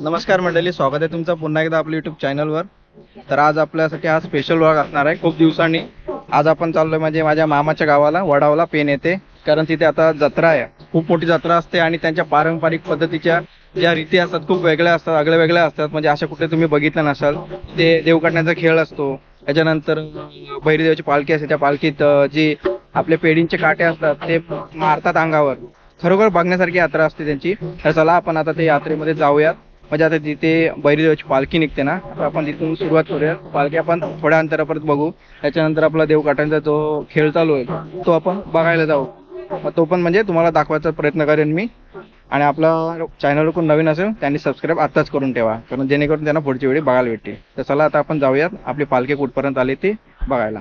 नमस्कार मंडळी, स्वागत आहे तुमचं पुन्हा एकदा आपल्या यूट्यूब चॅनलवर। तर आज आपल्यासाठी हा स्पेशल व्लॉग असणार आहे खूप दिवसांनी। आज आपण चाललोय म्हणजे माझ्या मामाच्या गावाला वडावला पेन येते, कारण तिथे आता जत्रा आहे, खूप मोठी जत्रा असते आणि त्यांच्या पारंपरिक पद्धतीच्या ज्या रीती असतात खूप वेगळ्या असतात, आगळ्या वेगळ्या असतात। म्हणजे अशा कुठे तुम्ही बघितलं नसाल। ते देव काढण्याचा खेळ असतो, त्याच्यानंतर भैरीदेवाची पालखी असते, त्या पालखीत जी आपले पेढींचे काटे असतात ते मारतात अंगावर। खरोखर बघण्यासारखी यात्रा असते त्यांची। तर चला आपण आता ते यात्रेमध्ये जाऊयात। म्हणजे आता तिथे भैरीदेवाची पालखी निघते ना, तर आपण तिथून सुरुवात करूया। पालखी आपण थोड्या अंतरापर्यंत बघू, त्याच्यानंतर आपला देवकाठांचा जो खेळ चालू आहे तो आपण बघायला जाऊ। तो पण म्हणजे तुम्हाला दाखवायचा प्रयत्न करेन मी। आणि आपला चॅनल कोण नवीन असेल त्यांनी सबस्क्राईब आताच करून ठेवा, कारण जेणेकरून त्यांना पुढची व्हिडिओ बघायला भेटतील। तर चला आता आपण जाऊयात, आपली पालखी कुठपर्यंत आली ते बघायला।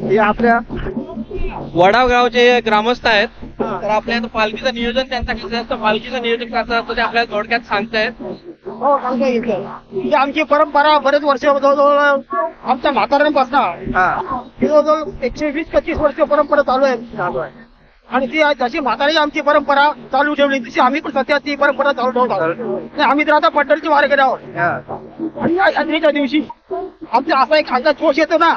हे आपल्या वडाव गावचे ग्रामस्थ आहेत. तर आपल्या पालखीचं नियोजन त्यांचा कसं असतं, पालखीचं नियोजन कसं असतं ते आपल्याला थोडक्यात सांगतायत. हो सांगता येईल. ही आमची परंपरा बरेच वर्ष जवळजवळ आमच्या म्हाताऱ्यांपासून जवळजवळ 120-25 वर्ष परंपरा चालू आहे. आणि ती जशी म्हातारी आमची परंपरा चालू ठेवली तशी आम्ही पण सध्या ती परंपरा चालू ठेवत आहोत. आम्ही तर आता पड्डलची वारकरी आहोत. आणि या यात्रेच्या दिवशी आमचा असा एक हातात जोश येतो ना,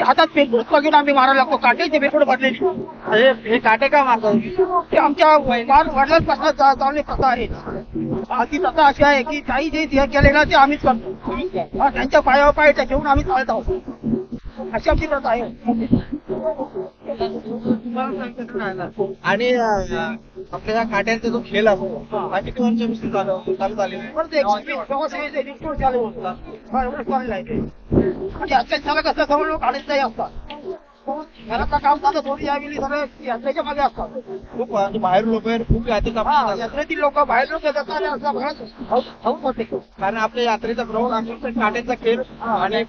हातात पेटवून घेऊन आम्ही मारायला लागतो. काट्याची पेटवून भरलेली. हे काटे का मारतो ते आमच्या वडिलांपासून चालू प्रथा आहे. ती प्रथा अशी आहे की काही जे केलेलं ते आम्हीच करतो. त्यांच्या पायावर पाय ठेवून आम्ही चालत आहोत. अशी आमची प्रथा आहे. आणि आपल्या काट्यांचा जो खेळ असतो हा किती वर्षापासून चालू झालेला त्याला कसं सर्व लोक काढायचं असतात. घराचं काम झालं थोडी यावेळी सगळं यात्रेच्या मागे असतात. खूप बाहेर लोक खूप यात्रेतील लोक बाहेर लोक येतात. कारण आपल्या यात्रेचा प्रमुख काट्यांचा खेळ आणि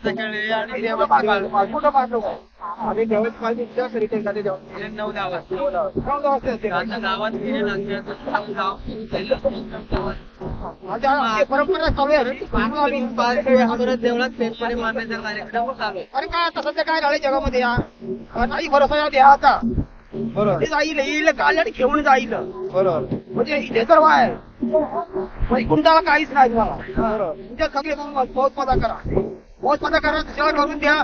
मोठं मांडलो आम्ही देवळच्या करिता जेवण 9-10 परंपरा चालू आहे. देवळात फेरफारी मारण्याचा कार्यक्रम चालू आहे. अरे काय आता सध्या काय झालं जगामध्ये नाही भरोसा द्या आता. बरोबर जाईल येईल गाल्याने घेऊन जाईल. बरोबर म्हणजे इथे तर वाय कुंडाला काहीच नाही तुम्हाला. तुमच्या सगळे बहुत मजा करा. बहुत मजा करा. दुसऱ्याला करून द्या,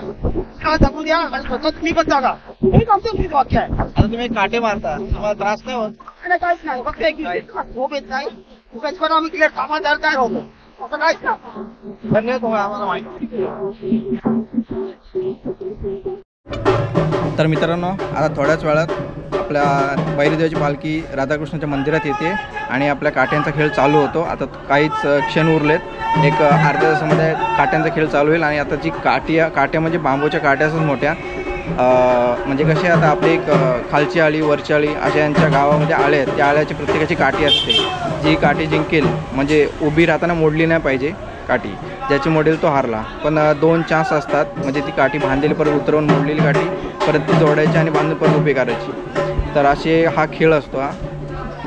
जगू द्या आणि स्वतः तुम्ही पण जागा. हेच आमचं वाक्य आहे. आता तुम्ही काटे मारता, तुम्हाला त्रास नाही होत? काहीच नाही. फक्त एक झोप येत नाही. पण आम्ही क्लिअर कामादार तयार होतो. असं काहीच नाही. धन्यवाद आम्हाला माहिती. तर मित्रांनो आता थोड्याच वेळात आपल्या बैलदेवाची पालखी राधाकृष्णाच्या मंदिरात येते आणि आपल्या काट्यांचा खेळ चालू होतो. आता काहीच क्षण उरलेत. एक अर्ध्या तासामध्ये काट्यांचा खेळ चालू होईल. आणि आता जी काट्या म्हणजे बांबूच्या काट्याच मोठ्या म्हणजे कसे आता आपली एक खालची आळी वरची आळी अशा यांच्या गावामध्ये आळे आहेत. त्या आळ्याची प्रत्येकाची काठी असते. जी काठी जिंकेल म्हणजे उभी राहताना मोडली नाही पाहिजे काठी. ज्याची मोडेल तो हारला. पण 2 चान्स असतात. म्हणजे ती काठी बांधलेली परत उतरवून मोडलेली काठी परत ती जोडायची आणि बांधून परत उभी करायची. तर असे हा खेळ असतो. हा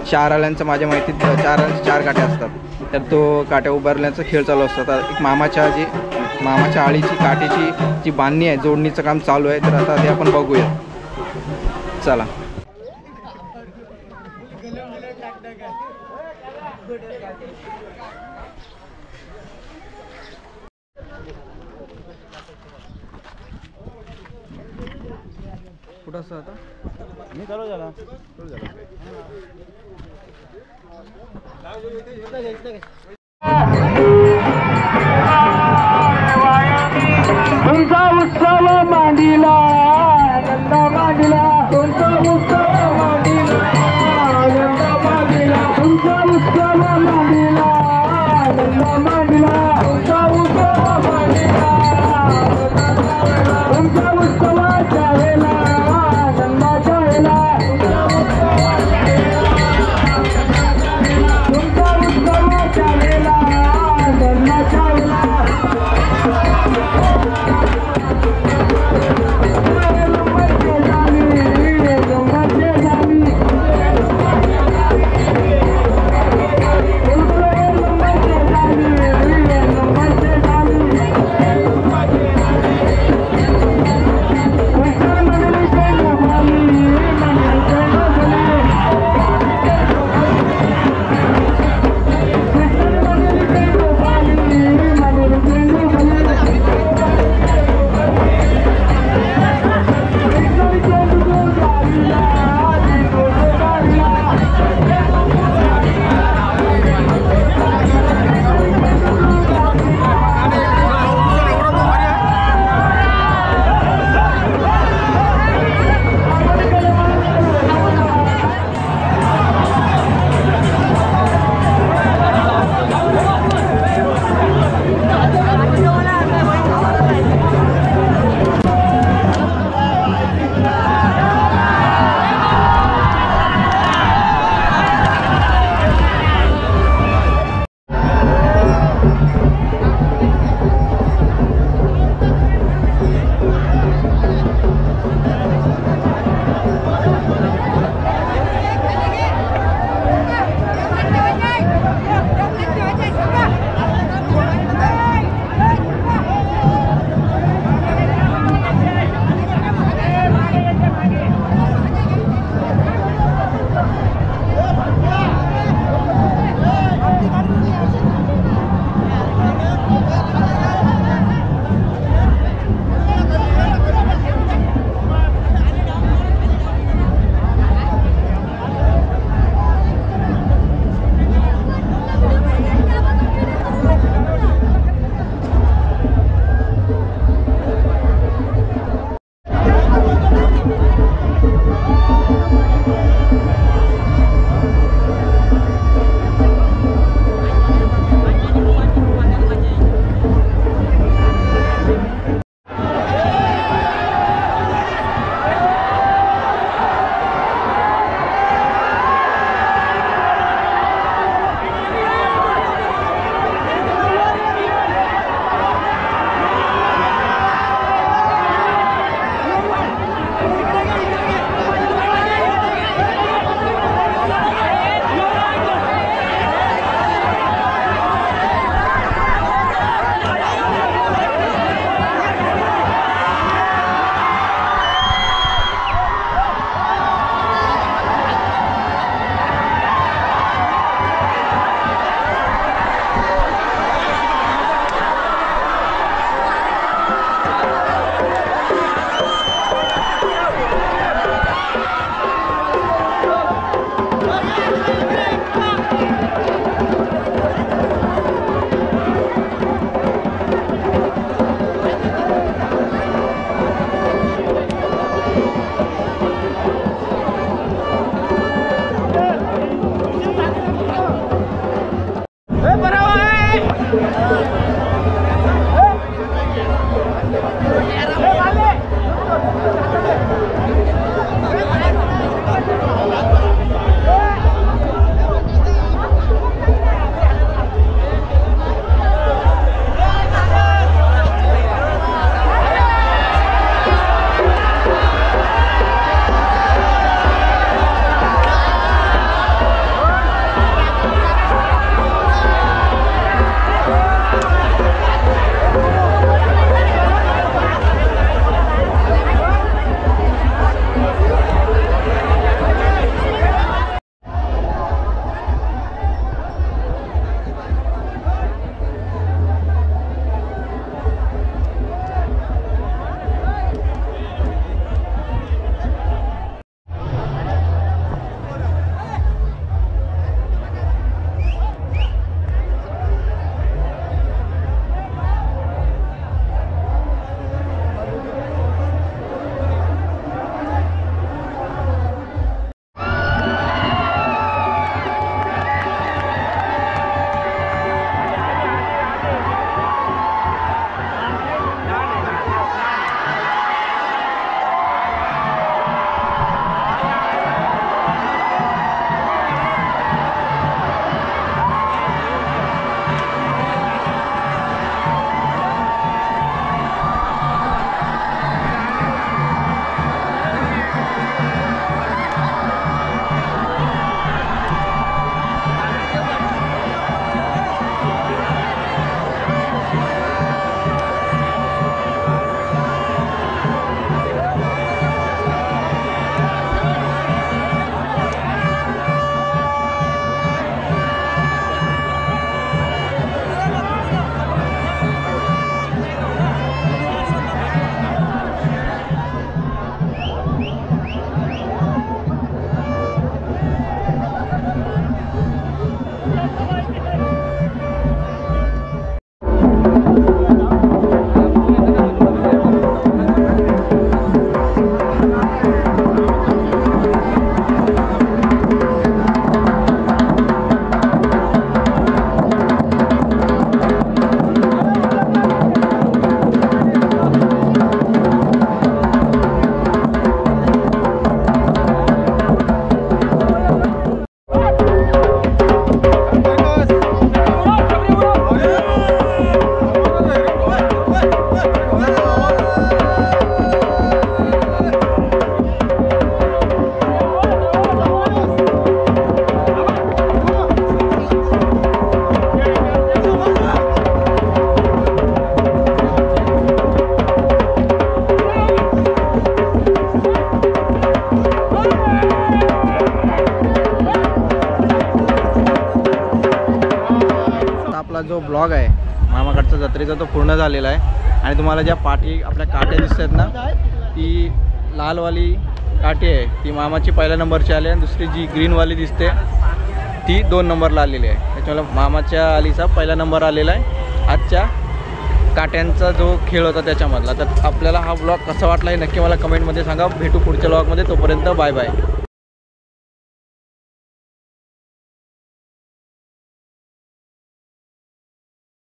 4 आल्यांचं माझ्या माहितीत 4 आल्यांचे 4 काटे असतात. तर तो काट्या उभारण्याचा खेळ चालू असतो. आता एक मामाच्या आळीची काठीची जी बांधणी आहे, जोडणीचं काम चालू आहे. तर आता ते आपण बघूया. चला. कुठं असतं आता मी चालू झाला तुमचा उत्सव मांडीला आनंद मांडीला तुमचा उत्सव मांडीला आनंद मांडीला तुमचा उत्सव मांडीला आनंद मांडीला तुमचा उत्सव मांडीला तुमच्या उत्सवाच्या वेळेला आनंदाच्या वेळेला तुमच्या उत्सवाच्या वेळेला आनंदाच्या वेळेला आपला जो ब्लॉग आहे मामाकडचा जत्रेचा तो पूर्ण झालेला आहे. आणि तुम्हाला ज्या पाठी आपल्या काट्या दिसतात ना, ती लालवाली काठी आहे ती मामाची पहिल्या नंबरची आली आणि दुसरी जी ग्रीनवाली दिसते ती 2 नंबरला आलेली आहे. त्याच्यामुळे मामाच्या आलीचा पहिला नंबर आलेला आहे आजच्या काट्यांचा जो खेळ होता त्याच्यामधला. तर आपल्याला हा ब्लॉग कसा वाटला हे नक्की मला कमेंटमध्ये सांगा. भेटू पुढच्या ब्लॉगमध्ये. तोपर्यंत बाय बाय.